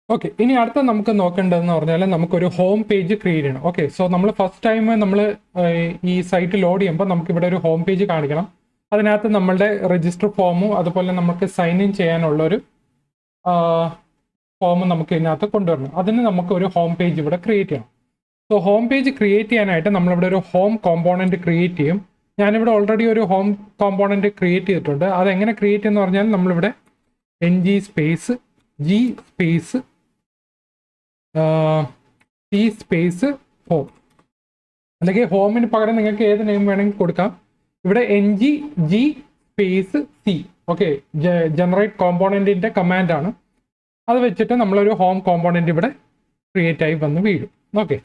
Okay, ഇനി അടുത്ത നമുക്ക് നോക്കേണ്ടതെന്ന് പറഞ്ഞാൽ നമുക്കൊരു ഹോം പേജ് ക്രിയേറ്റ് ചെയ്യണം. ഓക്കെ, സോ നമ്മൾ ഫസ്റ്റ് ടൈം നമ്മൾ ഈ സൈറ്റ് ലോഡ് ചെയ്യുമ്പോൾ നമുക്ക് ഇവിടെ ഒരു ഹോം പേജ് കാണിക്കണം. അതിനകത്ത് നമ്മളുടെ രജിസ്റ്റർ ഫോമും അതുപോലെ നമുക്ക് സൈൻ ഇൻ ചെയ്യാനുള്ളൊരു ഫോം നമുക്ക് ഇതിനകത്ത് കൊണ്ടുവരണം. അതിന് നമുക്ക് ഒരു ഹോം പേജ് ഇവിടെ ക്രിയേറ്റ് ചെയ്യണം. സോ ഹോം പേജ് ക്രിയേറ്റ് ചെയ്യാനായിട്ട് നമ്മളിവിടെ ഒരു ഹോം കോമ്പോണൻറ്റ് ക്രിയേറ്റ് ചെയ്യും. ഞാനിവിടെ ഓൾറെഡി ഒരു ഹോം കോമ്പോണൻറ്റ് ക്രിയേറ്റ് ചെയ്തിട്ടുണ്ട്. അതെങ്ങനെ ക്രിയേറ്റ് ചെയ്യുന്ന പറഞ്ഞാൽ നമ്മളിവിടെ ng space g space T space home, അല്ലെങ്കിൽ ഹോമിന് പകരം നിങ്ങൾക്ക് ഏത് നെയിം വേണമെങ്കിൽ കൊടുക്കാം. ഇവിടെ ng space c. Okay, generate കോമ്പോണൻറ്റിൻ്റെ കമാൻഡാണ്. അത് വെച്ചിട്ട് നമ്മളൊരു ഹോം കോമ്പോണൻറ്റ് ഇവിടെ ക്രിയേറ്റ് ആയി വന്ന് വീഴും. ഓക്കെ,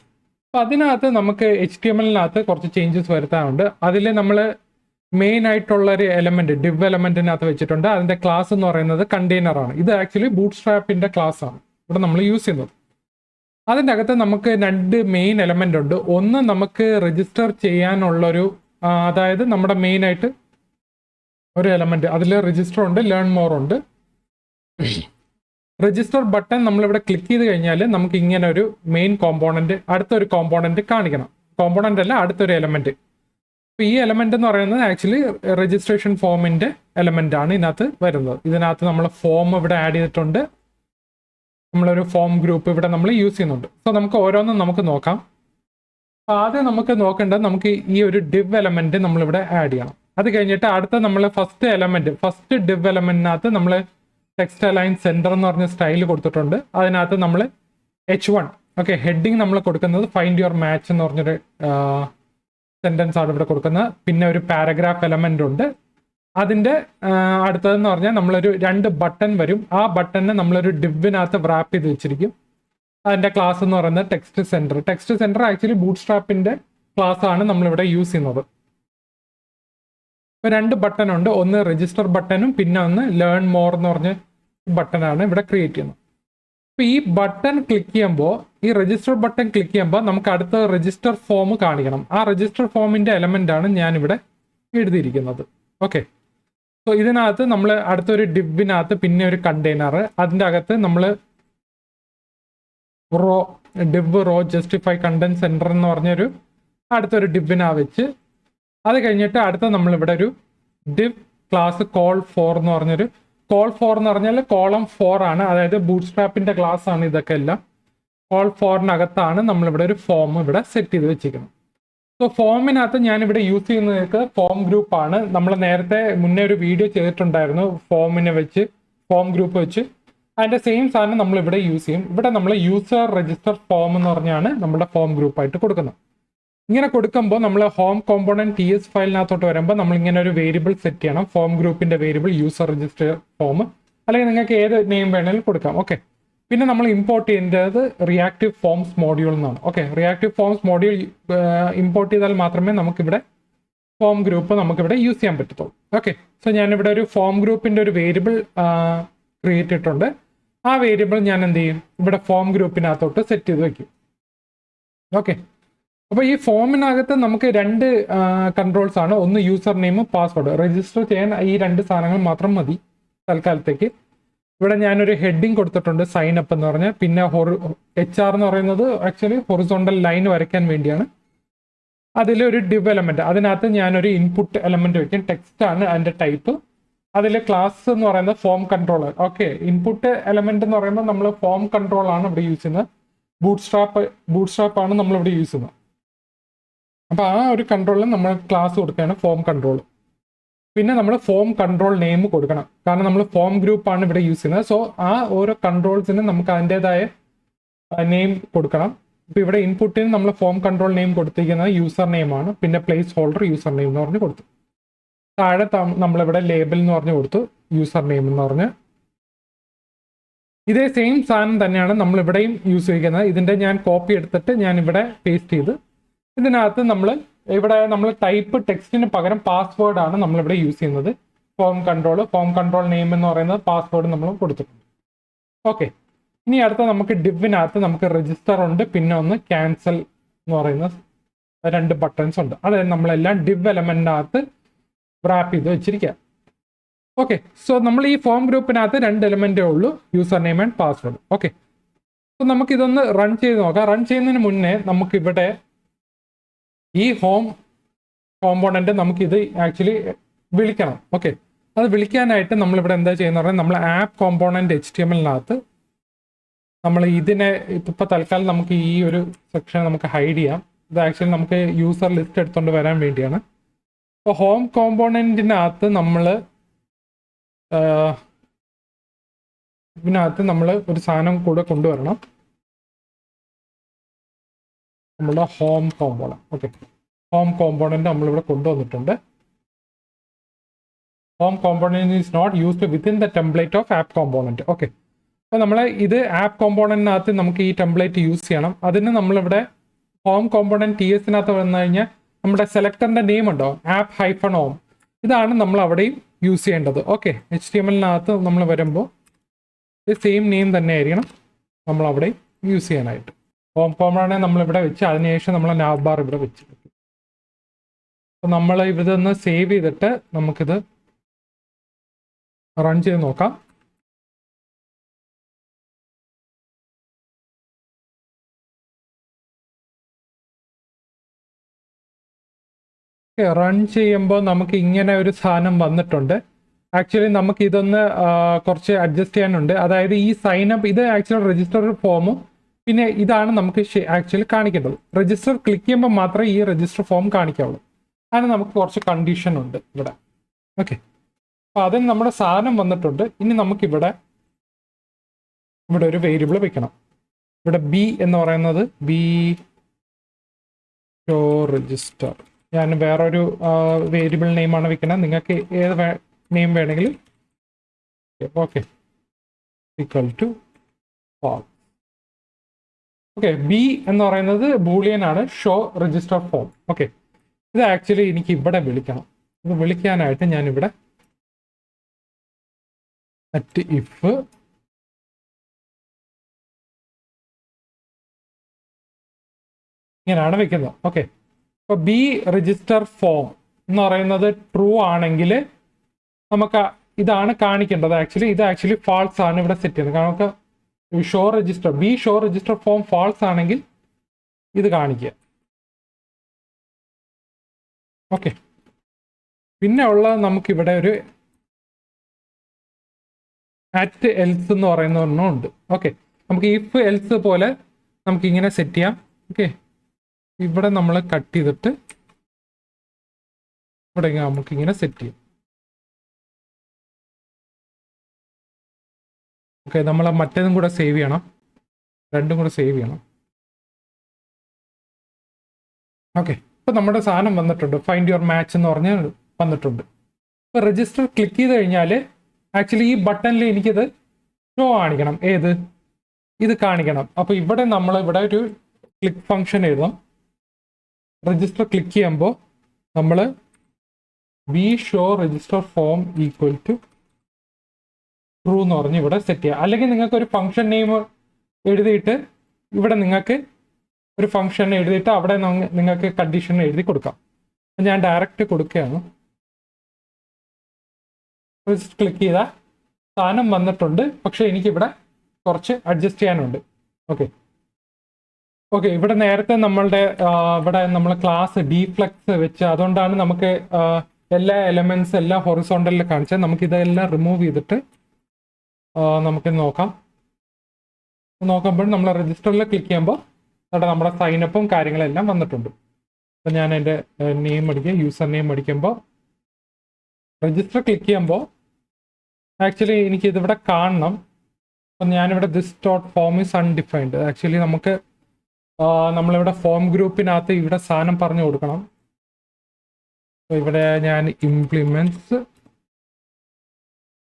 അപ്പോൾ അതിനകത്ത് നമുക്ക് HTML-നകത്ത് കുറച്ച് ചേഞ്ചസ് വരുത്താനുണ്ട്. അതിൽ നമ്മൾ മെയിൻ ആയിട്ടുള്ളൊരു എലമെൻറ്റ് ഡിവ് എലമെൻറ്റിനകത്ത് വെച്ചിട്ടുണ്ട്. അതിൻ്റെ ക്ലാസ് എന്ന് പറയുന്നത് കണ്ടെയ്നറാണ്. ഇത് ആക്ച്വലി ബൂട്ട് സ്ട്രാപ്പിൻ്റെ ക്ലാസ് ആണ് ഇവിടെ നമ്മൾ യൂസ് ചെയ്യുന്നത്. അതിൻ്റെ അകത്ത് നമുക്ക് രണ്ട് മെയിൻ എലമെൻ്റ് ഉണ്ട്. ഒന്ന് നമുക്ക് രജിസ്റ്റർ ചെയ്യാനുള്ളൊരു അതായത് നമ്മുടെ മെയിനായിട്ട് ഒരു എലമെൻറ്റ്, അതിൽ രജിസ്റ്റർ ഉണ്ട്, ലേൺ മോർ ഉണ്ട്. രജിസ്റ്റർ ബട്ടൺ നമ്മളിവിടെ ക്ലിക്ക് ചെയ്ത് കഴിഞ്ഞാൽ നമുക്ക് ഇങ്ങനെ ഒരു മെയിൻ കോമ്പോണൻറ്റ്, അടുത്തൊരു കോമ്പോണൻറ്റ് കാണിക്കണം. കോമ്പോണൻ്റ് അല്ല, അടുത്തൊരു എലമെൻറ്റ്. അപ്പോൾ ഈ എലമെൻ്റ് എന്ന് പറയുന്നത് ആക്ച്വലി രജിസ്ട്രേഷൻ ഫോമിൻ്റെ എലമെൻ്റ് ആണ് ഇതിനകത്ത് വരുന്നത്. ഇതിനകത്ത് നമ്മൾ ഫോം ഇവിടെ ആഡ് ചെയ്തിട്ടുണ്ട്. നമ്മളൊരു ഫോം ഗ്രൂപ്പ് ഇവിടെ നമ്മൾ യൂസ് ചെയ്യുന്നുണ്ട്. സോ നമുക്ക് ഓരോന്നും നമുക്ക് നോക്കാം. അപ്പോൾ ആദ്യം നമുക്ക് നോക്കേണ്ടത് നമുക്ക് ഈ ഒരു ഡിവ് എലമെൻറ്റ് നമ്മളിവിടെ ആഡ് ചെയ്യണം. അത് കഴിഞ്ഞിട്ട് അടുത്ത നമ്മൾ ഫസ്റ്റ് ഡിവ് എലമെൻറ്റിനകത്ത് നമ്മൾ ടെക്സ്റ്റ് അലൈൻ സെൻറ്റർ എന്ന് പറഞ്ഞ സ്റ്റൈൽ കൊടുത്തിട്ടുണ്ട്. അതിനകത്ത് നമ്മൾ H1 ഓക്കെ ഹെഡിങ് നമ്മൾ കൊടുക്കുന്നത് ഫൈൻഡ് യുവർ മാച്ച് എന്ന് പറഞ്ഞൊരു സെൻറ്റൻസ് ആണ് ഇവിടെ കൊടുക്കുന്നത്. പിന്നെ ഒരു പാരഗ്രാഫ് എലമെൻ്റ് ഉണ്ട്. അതിൻ്റെ അടുത്തതെന്ന് പറഞ്ഞാൽ നമ്മളൊരു 2 ബട്ടൺ വരും. ആ ബട്ടണിനെ നമ്മളൊരു ഡിവിനകത്ത് റാപ്പ് ചെയ്ത് വെച്ചിരിക്കും. അതിൻ്റെ ക്ലാസ് എന്ന് പറയുന്നത് ടെക്സ്റ്റ് സെൻറ്റർ ആക്ച്വലി ബൂട്ട് സ്ട്രാപ്പിൻ്റെ ക്ലാസ് ആണ് നമ്മളിവിടെ യൂസ് ചെയ്യുന്നത്. ഇപ്പോൾ 2 ബട്ടൺ ഉണ്ട്. ഒന്ന് രജിസ്റ്റർ ബട്ടണും പിന്നെ ഒന്ന് ലേൺ മോർ എന്ന് പറഞ്ഞ ബട്ടണാണ് ഇവിടെ ക്രിയേറ്റ് ചെയ്യുന്നത്. അപ്പോൾ ഈ ബട്ടൺ ക്ലിക്ക് ചെയ്യുമ്പോൾ, ഈ രജിസ്റ്റർ ബട്ടൺ ക്ലിക്ക് ചെയ്യുമ്പോൾ നമുക്ക് അടുത്ത രജിസ്റ്റർ ഫോം കാണിക്കണം. ആ രജിസ്റ്റർ ഫോമിൻ്റെ എലമെൻ്റ് ആണ് ഞാനിവിടെ എഴുതിയിരിക്കുന്നത്. ഓക്കെ, സോ ഇതിനകത്ത് നമ്മൾ അടുത്തൊരു ഡിവിനകത്ത് പിന്നെ ഒരു കണ്ടെയ്നർ, അതിൻ്റെ അകത്ത് നമ്മൾ റോ ജസ്റ്റിഫൈ കണ്ടന്റ് സെൻറ്റർ എന്ന് പറഞ്ഞൊരു അടുത്തൊരു ഡിവിനാ വെച്ച്, അത് കഴിഞ്ഞിട്ട് അടുത്ത നമ്മളിവിടെ ഒരു ഡിവ് ക്ലാസ് കോൾ ഫോർ എന്ന് പറഞ്ഞൊരു എന്ന് പറഞ്ഞാൽ കോളം 4 ആണ്. അതായത് ബൂട്ട് സ്ട്രാപ്പിൻ്റെ ക്ലാസ് ആണ് ഇതൊക്കെ എല്ലാം. കോൾ 4-നകത്താണ് നമ്മളിവിടെ ഒരു ഫോം ഇവിടെ സെറ്റ് ചെയ്ത് വെച്ചിരിക്കുന്നത്. സോ ഫോമിനകത്ത് ഞാനിവിടെ യൂസ് ചെയ്യുന്നത് ഫോം ഗ്രൂപ്പാണ്. നമ്മൾ നേരത്തെ മുന്നേ ഒരു വീഡിയോ ചെയ്തിട്ടുണ്ടായിരുന്നു ഫോം ഗ്രൂപ്പ് വെച്ച്. അതിൻ്റെ സെയിം സാധനം നമ്മളിവിടെ യൂസ് ചെയ്യും. ഇവിടെ നമ്മൾ യൂസർ രജിസ്റ്റർ ഫോം എന്ന് പറഞ്ഞാണ് നമ്മുടെ ഫോം ഗ്രൂപ്പായിട്ട് കൊടുക്കുന്നത്. ഇങ്ങനെ കൊടുക്കുമ്പോൾ നമ്മൾ ഹോം കോമ്പോണൻറ്റ് TS ഫയലിനകത്തോട്ട് വരുമ്പോൾ നമ്മൾ ഇങ്ങനെ ഒരു വേരിയബിൾ സെറ്റ് ചെയ്യണം. ഫോം ഗ്രൂപ്പിൻ്റെ വേരിയബിൾ യൂസർ രജിസ്റ്റർ ഫോം, അല്ലെങ്കിൽ നിങ്ങൾക്ക് ഏത് നെയിം വേണമെങ്കിലും കൊടുക്കാം. ഓക്കെ, പിന്നെ നമ്മൾ ഇമ്പോർട്ട് ചെയ്യേണ്ടത് റിയാക്റ്റീവ് ഫോംസ് മോഡ്യൂൾ എന്നാണ്. Okay, reactive forms module import ചെയ്താൽ മാത്രമേ നമുക്കിവിടെ ഫോം ഗ്രൂപ്പ് നമുക്കിവിടെ യൂസ് ചെയ്യാൻ പറ്റത്തുള്ളൂ. ഓക്കെ, സോ ഞാനിവിടെ ഒരു ഫോം ഗ്രൂപ്പിൻ്റെ ഒരു വേരിയബിൾ ക്രിയേറ്റ് ചെയ്തിട്ടുണ്ട്. ആ വേരിയബിൾ ഞാൻ എന്ത് ചെയ്യും, ഇവിടെ ഫോം ഗ്രൂപ്പിനകത്തോട്ട് സെറ്റ് ചെയ്ത് വയ്ക്കും. ഓക്കെ, അപ്പോൾ ഈ ഫോമിനകത്ത് നമുക്ക് 2 കൺട്രോൾസ് ആണ്. ഒന്ന് യൂസർ നെയിം, പാസ്വേഡ്. രജിസ്റ്റർ ചെയ്യാൻ ഈ 2 സാധനങ്ങൾ മാത്രം മതി തൽക്കാലത്തേക്ക്. ഇവിടെ ഞാനൊരു ഹെഡിങ് കൊടുത്തിട്ടുണ്ട്, സൈൻ അപ്പ് എന്ന് പറഞ്ഞാൽ. പിന്നെ HR എന്ന് പറയുന്നത് ആക്ച്വലി ഹൊറിസോണ്ടൽ ലൈൻ വരയ്ക്കാൻ വേണ്ടിയാണ്. അതിലൊരു ഡിവ് എലമെൻറ്റ്, അതിനകത്ത് ഞാനൊരു ഇൻപുട്ട് എലമെൻറ്റ് വയ്ക്കും. ടെക്സ്റ്റ് ആണ് അതിൻ്റെ ടൈപ്പ്. അതിൽ ക്ലാസ് എന്ന് പറയുന്നത് form controller. Okay, input element എന്ന് പറയുമ്പോൾ നമ്മൾ ഫോം കൺട്രോൾ ആണ് ഇവിടെ യൂസ് ചെയ്യുന്നത്. ബൂട്ട് സ്ട്രാപ്പ് ആണ് നമ്മളിവിടെ യൂസ് ചെയ്യുന്നത്. അപ്പോൾ ആ ഒരു കൺട്രോളിൽ നമ്മൾ ക്ലാസ് കൊടുക്കുകയാണ് ഫോം കൺട്രോൾ. പിന്നെ നമ്മൾ ഫോം കൺട്രോൾ നെയിം കൊടുക്കണം, കാരണം നമ്മൾ ഫോം ഗ്രൂപ്പാണ് ഇവിടെ യൂസ് ചെയ്യുന്നത്. സോ ആ ഓരോ കൺട്രോൾസിനും നമുക്ക് അതിൻ്റെതായ നെയിം കൊടുക്കണം. ഇപ്പോൾ ഇവിടെ ഇൻപുട്ടിന് നമ്മൾ ഫോം കൺട്രോൾ നെയിം കൊടുത്തിരിക്കുന്നത് യൂസർ നെയിമാണ്. പിന്നെ പ്ലേസ് ഹോൾഡർ യൂസർ നെയിം എന്ന് പറഞ്ഞ് കൊടുത്തു. താഴെ നമ്മളിവിടെ ലേബൽ എന്ന് പറഞ്ഞ് കൊടുത്തു, യൂസർ നെയിം എന്ന് പറഞ്ഞ്. ഇതേ സെയിം സാധനം തന്നെയാണ് നമ്മളിവിടെയും യൂസ് ചെയ്യുന്നത്. ഇതിൻ്റെ ഞാൻ കോപ്പി എടുത്തിട്ട് ഞാൻ ഇവിടെ പേസ്റ്റ് ചെയ്ത് ഇതിനകത്ത് നമ്മൾ ടൈപ്പ് ടെക്സ്റ്റിന് പകരം പാസ്വേഡ് ആണ് നമ്മളിവിടെ യൂസ് ചെയ്യുന്നത്. ഫോം കൺട്രോൾ നെയിം എന്ന് പറയുന്നത് പാസ്വേഡ് നമ്മൾ കൊടുത്തിട്ടുണ്ട്. ഓക്കെ, ഇനി അടുത്ത നമുക്ക് ഡിവിനകത്ത് നമുക്ക് രജിസ്റ്റർ ഉണ്ട്, പിന്നെ ഒന്ന് ക്യാൻസൽ എന്ന് പറയുന്ന 2 ബട്ടൺസ് ഉണ്ട്. അതായത് നമ്മളെല്ലാം ഡിവ് എലമെന്റിനകത്ത് റാപ്പ് ചെയ്ത് വെച്ചിരിക്കുക. ഓക്കെ, സോ നമ്മൾ ഈ ഫോം ഗ്രൂപ്പിനകത്ത് 2 എലമെന്റേ ഉള്ളൂ, user name and password. Okay, അപ്പോൾ നമുക്കിതൊന്ന് റൺ ചെയ്ത് നോക്കാം. റൺ ചെയ്യുന്നതിന് മുന്നേ നമുക്കിവിടെ ഈ ഹോം കോമ്പോണൻറ്റ് നമുക്കിത് ആക്ച്വലി വിളിക്കണം. ഓക്കെ, അത് വിളിക്കാനായിട്ട് നമ്മളിവിടെ എന്താ ചെയ്യുന്ന പറഞ്ഞാൽ നമ്മൾ ആപ്പ് കോമ്പോണൻറ്റ് HTML-നകത്ത് നമ്മൾ ഇതിനെ ഇപ്പോൾ തൽക്കാലം നമുക്ക് ഈ ഒരു സെക്ഷൻ നമുക്ക് ഹൈഡ് ചെയ്യാം. ഇത് ആക്ച്വലി നമുക്ക് യൂസർ ലിസ്റ്റ് എടുത്തുകൊണ്ട് വരാൻ വേണ്ടിയാണ്. അപ്പോൾ ഹോം കോമ്പോണൻറ്റിനകത്ത് ഇതിനകത്ത് നമ്മൾ ഒരു സാധനം കൂടെ കൊണ്ടുവരണം, നമ്മുടെ home component. Okay, home component നമ്മളിവിടെ കൊണ്ടുവന്നിട്ടുണ്ട്. Home component is not used within the template of app component. Okay, അപ്പോൾ നമ്മൾ ഇത് ആപ്പ് കോമ്പോണൻറ്റിനകത്ത് നമുക്ക് ഈ ടെംപ്ലേറ്റ് യൂസ് ചെയ്യണം. അതിന് നമ്മളിവിടെ ഹോം കോമ്പോണൻറ്റ് TS-നകത്ത് വന്നു കഴിഞ്ഞാൽ നമ്മുടെ സെലക്ടറിൻ്റെ നെയിം ഉണ്ടോ, app-home, ഇതാണ് നമ്മൾ അവിടെയും യൂസ് ചെയ്യേണ്ടത്. ഓക്കെ, HTML-നകത്ത് നമ്മൾ വരുമ്പോൾ ഇത് സെയിം നെയിം തന്നെ ആയിരിക്കണം നമ്മൾ അവിടെ യൂസ് ചെയ്യാനായിട്ട്. ഹോം കോമ്പോണൻറ്റ് നമ്മളിവിടെ വെച്ച് അതിനുശേഷം നമ്മൾ നാവ് ബാർ ഇവിടെ വെച്ച്. അപ്പോൾ നമ്മൾ ഇതൊന്ന് സേവ് ചെയ്തിട്ട് നമുക്കിത് റൺ ചെയ്ത് നോക്കാം. റൺ ചെയ്യുമ്പോൾ നമുക്ക് ഇങ്ങനെ ഒരു സാധനം വന്നിട്ടുണ്ട്. ആക്ച്വലി നമുക്ക് ഇതൊന്ന് കുറച്ച് അഡ്ജസ്റ്റ് ചെയ്യാനുണ്ട്. അതായത് ഈ സൈനപ്പ് ഇത് ആക്ച്വലി രജിസ്റ്റർ ഫോമും പിന്നെ ഇതാണ് നമുക്ക് ആക്ച്വലി കാണിക്കേണ്ടത്. രജിസ്റ്റർ ക്ലിക്ക് ചെയ്യുമ്പോൾ മാത്രമേ ഈ രജിസ്റ്റർ ഫോം കാണിക്കാവുള്ളൂ. അതിന് നമുക്ക് കുറച്ച് കണ്ടീഷൻ ഉണ്ട് ഇവിടെ. ഓക്കെ, അപ്പോൾ അതിന് നമ്മുടെ സാധനം വന്നിട്ടുണ്ട്. ഇനി നമുക്കിവിടെ ഒരു വേരിയബിൾ വെക്കണം. ഇവിടെ ബി എന്ന് പറയുന്നത് ഷോ രജിസ്റ്റർ. ഞാൻ വേറൊരു വേരിയബിൾ നെയിമാണ് വെക്കുന്നത്. നിങ്ങൾക്ക് ഏത് നെയിം വേണമെങ്കിലും. Okay, equal to all. Okay, B എന്ന് പറയുന്നത് ബൂളിയൻ ആണ്, ഷോ രജിസ്റ്റർ ഫോം. ഓക്കെ, ഇത് ആക്ച്വലി എനിക്ക് ഇവിടെ വിളിക്കണം. ഇത് വിളിക്കാനായിട്ട് ഞാനിവിടെ ഇഫ് ഇങ്ങനെയാണ് വെക്കുന്നത്. ഓക്കെ, അപ്പോൾ ബി രജിസ്റ്റർ ഫോം എന്ന് പറയുന്നത് ട്രൂ ആണെങ്കിൽ നമുക്ക് ഇതാണ് കാണിക്കേണ്ടത്. ഇത് ആക്ച്വലി ഫാൾസ് ആണ് ഇവിടെ സെറ്റ് ചെയ്യുന്നത്. കാരണം നമുക്ക് ഷോ രജിസ്റ്റർ ഫോം ഫാൾസ് ആണെങ്കിൽ ഇത് കാണിക്കുക. ഓക്കെ, പിന്നെ ഉള്ളത് നമുക്കിവിടെ ഒരു @else എന്ന് പറയുന്ന ഒരെണ്ണം ഉണ്ട്. ഓക്കെ, നമുക്ക് ഇഫ് എൽസ് പോലെ നമുക്ക് ഇങ്ങനെ സെറ്റ് ചെയ്യാം. ഓക്കെ, ഇവിടെ നമ്മൾ കട്ട് ചെയ്തിട്ട് ഇവിടെ നമുക്കിങ്ങനെ സെറ്റ് ചെയ്യും. ഓക്കെ, നമ്മൾ മറ്റേതും കൂടെ സേവ് ചെയ്യണം, രണ്ടും കൂടെ സേവ് ചെയ്യണം. ഓക്കെ, ഇപ്പം നമ്മുടെ സാധനം വന്നിട്ടുണ്ട്. ഫൈൻഡ് യുവർ മാച്ച് എന്ന് പറഞ്ഞ് വന്നിട്ടുണ്ട്. ഇപ്പോൾ രജിസ്റ്റർ ക്ലിക്ക് ചെയ്ത് കഴിഞ്ഞാൽ ആക്ച്വലി ഈ ബട്ടണിൽ എനിക്കിത് ഷോ കാണിക്കണം. ഇത് കാണിക്കണം. അപ്പോൾ ഇവിടെ നമ്മൾ ഒരു ക്ലിക്ക് ഫംഗ്ഷൻ എഴുതാം. രജിസ്റ്റർ ക്ലിക്ക് ചെയ്യുമ്പോൾ നമ്മൾ show register form equal to true എന്ന് പറഞ്ഞ് ഇവിടെ സെറ്റ് ചെയ്യുക. അല്ലെങ്കിൽ നിങ്ങൾക്ക് ഒരു ഫംഗ്ഷൻ നെയിം എഴുതിയിട്ട് ഇവിടെ നിങ്ങൾക്ക് ഒരു ഫംഗ്ഷൻ എഴുതിയിട്ട് അവിടെ നിങ്ങൾക്ക് കണ്ടീഷൻ എഴുതി കൊടുക്കാം. ഞാൻ ഡയറക്റ്റ് കൊടുക്കുകയാണ്. ക്ലിക്ക് ചെയ്താൽ സാധനം വന്നിട്ടുണ്ട്. പക്ഷേ എനിക്കിവിടെ കുറച്ച് അഡ്ജസ്റ്റ് ചെയ്യാനുണ്ട്. ഓക്കെ, ഇവിടെ നേരത്തെ ഇവിടെ നമ്മൾ ക്ലാസ് ഡീഫ്ലെക്സ് വെച്ച്, അതുകൊണ്ടാണ് നമുക്ക് എല്ലാ എലമെന്റ്സ് എല്ലാം ഹൊറിസോണ്ടലിൽ കാണിച്ചത്. നമുക്കിതെല്ലാം റിമൂവ് ചെയ്തിട്ട് നമുക്ക് നോക്കുമ്പോൾ നമ്മൾ രജിസ്റ്ററിൽ ക്ലിക്ക് ചെയ്യുമ്പോൾ അവിടെ നമ്മുടെ സൈനപ്പും കാര്യങ്ങളെല്ലാം വന്നിട്ടുണ്ട്. അപ്പം ഞാൻ എൻ്റെ നെയിം അടിക്കുക, യൂസർ നെയിം അടിക്കുമ്പോൾ രജിസ്റ്റർ ക്ലിക്ക് ചെയ്യുമ്പോൾ ആക്ച്വലി എനിക്കിതിവിടെ കാണണം. അപ്പം ഞാനിവിടെ this dot form is undefined. Actually നമ്മളിവിടെ ഫോം ഗ്രൂപ്പിനകത്ത് ഇവിടെ സാധനം പറഞ്ഞു കൊടുക്കണം. അപ്പോൾ ഇവിടെ ഞാൻ implements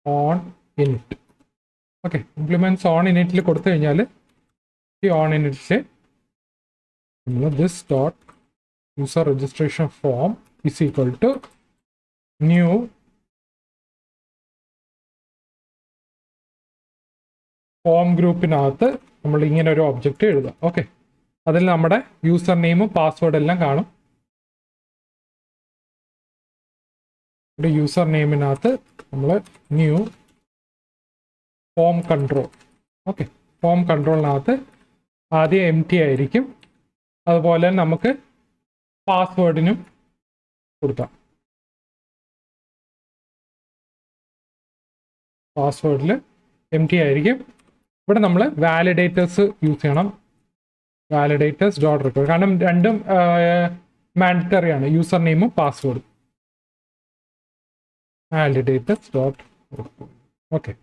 on init. Okay, implements on ഇനിറ്റിൽ കൊടുത്തു കഴിഞ്ഞാൽ ഈ ഓൺ ഇനിറ്റിൽ this dot user registration form is equal to new form ഗ്രൂപ്പിനകത്ത് നമ്മൾ ഇങ്ങനെ ഒരു ഒബ്ജക്റ്റ് എഴുതുക. ഓക്കെ, അതിൽ നമ്മുടെ യൂസർ നെയിമും പാസ്വേഡ് എല്ലാം കാണും. ഇവിടെ യൂസർ നെയിമിനകത്ത് നമ്മൾ new form control. Okay, form കൺട്രോളിനകത്ത് ആദ്യം എം ടി ആയിരിക്കും. അതുപോലെ നമുക്ക് പാസ്വേഡിനും കൊടുക്കാം. പാസ്വേഡിൽ എം ടി ആയിരിക്കും. ഇവിടെ നമ്മൾ വാലിഡേറ്റേഴ്സ് യൂസ് ചെയ്യണം. വാലിഡേറ്റേഴ്സ് ഡോട്ട് റിക്വയർ, കാരണം രണ്ടും മാൻഡറ്ററി ആണ്, യൂസർ നെയിമും പാസ്വേഡും. വാലിഡേറ്റേഴ്സ് ഡോട്ട് റിക്വയർ. ഓക്കെ.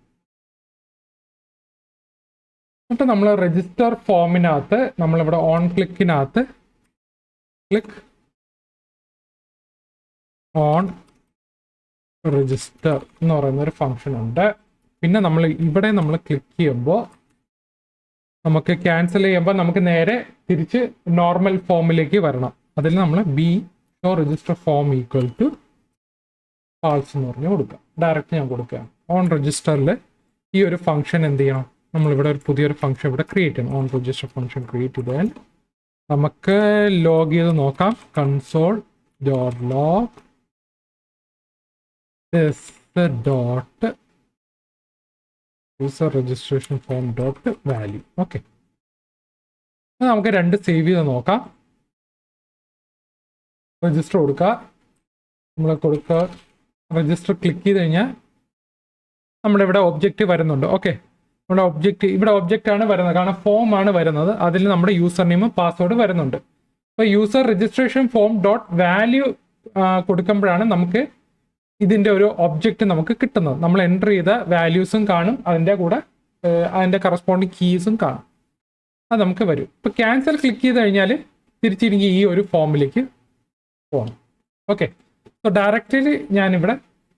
എന്നിട്ട് നമ്മൾ രജിസ്റ്റർ ഫോമിനകത്ത് നമ്മളിവിടെ ഓൺ ക്ലിക്കിനകത്ത് ക്ലിക്ക് ഓൺ രജിസ്റ്റർ എന്ന് പറയുന്ന ഒരു ഫംഗ്ഷൻ ഉണ്ട്. പിന്നെ നമ്മൾ ഇവിടെ നമ്മൾ ക്ലിക്ക് ചെയ്യുമ്പോൾ നമുക്ക് ക്യാൻസൽ ചെയ്യുമ്പോൾ നമുക്ക് നേരെ തിരിച്ച് നോർമൽ ഫോമിലേക്ക് വരണം. അതിൽ നമ്മൾ B show register form equal to false എന്ന് പറഞ്ഞ് കൊടുക്കുക. ഡയറക്റ്റ് ഞാൻ കൊടുക്കുകയാണ്. ഓൺ രജിസ്റ്ററിൽ ഈ ഒരു ഫംഗ്ഷൻ എന്ത് ചെയ്യണം, നമ്മളിവിടെ ഒരു പുതിയൊരു ഫംഗ്ഷൻ ഇവിടെ ക്രിയേറ്റ് ചെയ്യണം. ഓൺ രജിസ്റ്റർ ഫംഗ്ഷൻ ക്രിയേറ്റ് ചെയ്താൽ നമുക്ക് ലോഗ് ചെയ്ത് നോക്കാം. Console dot log dot user registration form dot value. Okay, നമുക്ക് രണ്ട് സേവ് ചെയ്ത് നോക്കാം. രജിസ്റ്റർ കൊടുക്കുക. നമ്മൾ കൊടുക്കുക രജിസ്റ്റർ ക്ലിക്ക് ചെയ്ത് കഴിഞ്ഞാൽ നമ്മുടെ ഇവിടെ ഒബ്ജക്റ്റ് വരുന്നുണ്ട്. ഓക്കെ, നമ്മുടെ ഒബ്ജക്റ്റ് ഇവിടെ ഒബ്ജക്റ്റ് ആണ് വരുന്നത്, കാരണം ഫോം ആണ് വരുന്നത്. അതിൽ നമ്മുടെ യൂസർ നെയിമും പാസ്വേഡ് വരുന്നുണ്ട്. അപ്പോൾ user registration form dot value കൊടുക്കുമ്പോഴാണ് നമുക്ക് ഇതിൻ്റെ ഒരു ഒബ്ജക്റ്റ് നമുക്ക് കിട്ടുന്നത്. നമ്മൾ എൻ്റർ ചെയ്ത വാല്യൂസും കാണും, അതിൻ്റെ കൂടെ അതിൻ്റെ കറസ്പോണ്ടിങ് കീസും കാണും. അത് നമുക്ക് വരും. ഇപ്പോൾ ക്യാൻസൽ ക്ലിക്ക് ചെയ്ത് കഴിഞ്ഞാൽ തിരിച്ചിരിക്കും ഈ ഒരു ഫോമിലേക്ക് പോകണം. ഓക്കെ, സോ ഡയറക്റ്റ്ലി ഞാനിവിടെ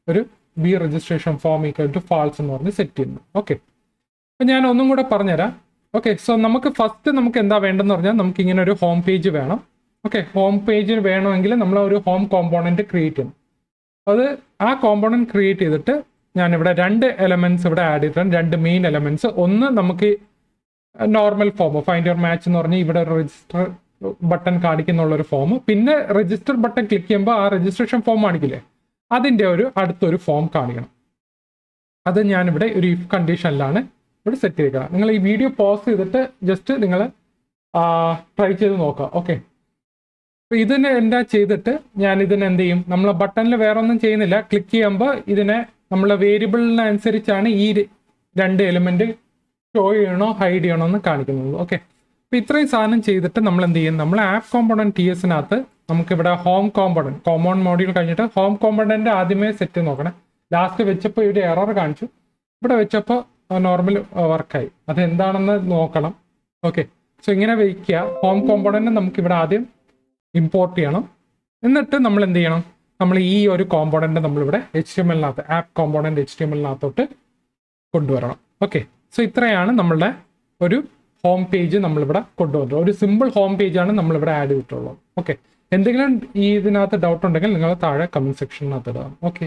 ഒരു B registration form equal to false എന്ന് പറഞ്ഞ് സെറ്റ് ചെയ്യുന്നു. ഓക്കെ, അപ്പം ഞാൻ ഒന്നും കൂടെ പറഞ്ഞുതരാം. ഓക്കെ, സോ നമുക്ക് ഫസ്റ്റ് നമുക്ക് എന്താ വേണ്ടതെന്ന് പറഞ്ഞാൽ നമുക്ക് ഇങ്ങനെ ഒരു ഹോം പേജ് വേണം. ഓക്കെ, ഹോം പേജ് വേണമെങ്കിൽ നമ്മൾ ഒരു ഹോം കോമ്പോണൻറ്റ് ക്രിയേറ്റ് ചെയ്യണം. അത് ആ കോമ്പോണൻറ്റ് ക്രിയേറ്റ് ചെയ്തിട്ട് ഞാനിവിടെ രണ്ട് എലമെൻറ്റ്സ് ഇവിടെ ആഡ് ചെയ്തിട്ടുണ്ട്. രണ്ട് മെയിൻ എലമെൻറ്റ്സ്. ഒന്ന് നമുക്ക് normal form find your match എന്ന് പറഞ്ഞ് ഇവിടെ രജിസ്റ്റർ ബട്ടൺ കാണിക്കുന്നുള്ളൊരു ഫോം, പിന്നെ രജിസ്റ്റർ ബട്ടൺ ക്ലിക്ക് ചെയ്യുമ്പോൾ ആ രജിസ്ട്രേഷൻ ഫോം കാണിക്കില്ലേ, അതിൻ്റെ ഒരു അടുത്തൊരു ഫോം കാണിക്കണം. അത് ഞാനിവിടെ ഒരു ഇഫ് കണ്ടീഷനിലാണ് ഇവിടെ സെറ്റ് ചെയ്തിരിക്കണം. നിങ്ങൾ ഈ വീഡിയോ പോസ് ചെയ്തിട്ട് ജസ്റ്റ് നിങ്ങൾ ട്രൈ ചെയ്ത് നോക്കുക. ഓക്കെ, അപ്പോൾ ഇതിനെ എന്താ ചെയ്തിട്ട് ഞാൻ ഇതിനെ എന്ത് ചെയ്യും, നമ്മൾ ബട്ടണിൽ വേറെ ഒന്നും ചെയ്യുന്നില്ല. ക്ലിക്ക് ചെയ്യുമ്പോൾ ഇതിനെ നമ്മൾ വേരിയബിളിനനുസരിച്ചാണ് ഈ രണ്ട് എലിമെൻറ്റ് ഷോ ചെയ്യണോ ഹൈഡ് ചെയ്യണോ എന്ന് കാണിക്കുന്നത്. ഓക്കെ, അപ്പോൾ ഇത്രയും സാധനം ചെയ്തിട്ട് നമ്മൾ എന്ത് ചെയ്യും, നമ്മൾ ആപ്പ് കോമ്പോണൻറ്റ് TSനകത്ത് നമുക്കിവിടെ ഹോം കോമ്പോണൻറ്റ് കോമൺ മോഡ്യൂൾ കഴിഞ്ഞിട്ട് ഹോം കോമ്പോണൻറ്റ് ആദ്യമേ സെറ്റ് നോക്കണം. ലാസ്റ്റ് വെച്ചപ്പോൾ ഇവിടെ എറർ കാണിച്ചു, ഇവിടെ വെച്ചപ്പോൾ നോർമൽ വർക്കായി. അത് എന്താണെന്ന് നോക്കണം. ഓക്കെ, സോ ഇങ്ങനെ വയ്ക്കുക. ഹോം കോമ്പോണൻറ്റ് നമുക്കിവിടെ ആദ്യം ഇമ്പോർട്ട് ചെയ്യണം. എന്നിട്ട് നമ്മൾ എന്ത് ചെയ്യണം, നമ്മൾ ഈ ഒരു കോമ്പോണൻറ്റ് നമ്മളിവിടെ HTMLനകത്ത് ആപ്പ് കോമ്പോണൻറ്റ് HTMLനകത്തോട്ട് കൊണ്ടുവരണം. ഓക്കെ, സോ ഇത്രയാണ് നമ്മളുടെ ഒരു ഹോം പേജ് നമ്മളിവിടെ കൊണ്ടുവന്നത്. ഒരു സിമ്പിൾ ഹോം പേജാണ് നമ്മളിവിടെ ആഡ് ചെയ്തിട്ടുള്ളത്. ഓക്കെ, എന്തെങ്കിലും ഈ ഇതിനകത്ത് ഡൗട്ട് ഉണ്ടെങ്കിൽ നിങ്ങൾ താഴെ കമൻറ്റ് സെക്ഷനകത്ത് ഇടാം. ഓക്കെ.